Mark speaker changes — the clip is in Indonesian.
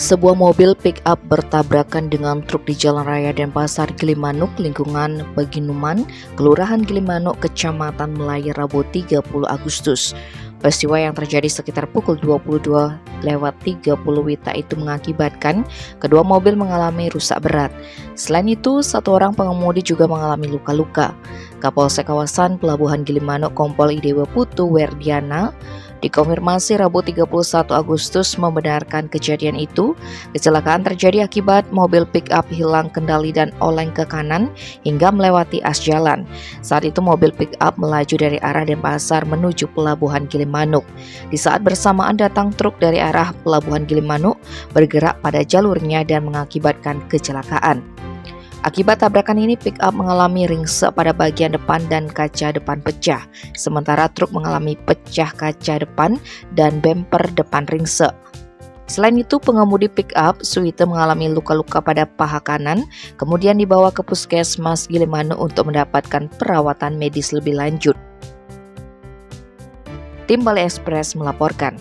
Speaker 1: Sebuah mobil pick-up bertabrakan dengan truk di Jalan Raya Denpasar, Gilimanuk, lingkungan Peginuman, Kelurahan Gilimanuk, Kecamatan Melaya, Rabu 30 Agustus. Peristiwa yang terjadi sekitar pukul 22:30 WITA itu mengakibatkan kedua mobil mengalami rusak berat. Selain itu, satu orang pengemudi juga mengalami luka-luka. Kapolsek kawasan Pelabuhan Gilimanuk Kompol Idewa Putu Werdiana dikonfirmasi Rabu 31 Agustus membenarkan kejadian itu. Kecelakaan terjadi akibat mobil pick-up hilang kendali dan oleng ke kanan hingga melewati as jalan. Saat itu mobil pick-up melaju dari arah Denpasar menuju Pelabuhan Gilimanuk. Di saat bersamaan datang truk dari arah Pelabuhan Gilimanuk bergerak pada jalurnya dan mengakibatkan kecelakaan. Akibat tabrakan ini, pick-up mengalami ringsek pada bagian depan dan kaca depan pecah, sementara truk mengalami pecah kaca depan dan bemper depan ringsek. Selain itu, pengemudi pick-up Suite mengalami luka-luka pada paha kanan, kemudian dibawa ke Puskesmas Gilimanuk untuk mendapatkan perawatan medis lebih lanjut. Tim Bali Express melaporkan.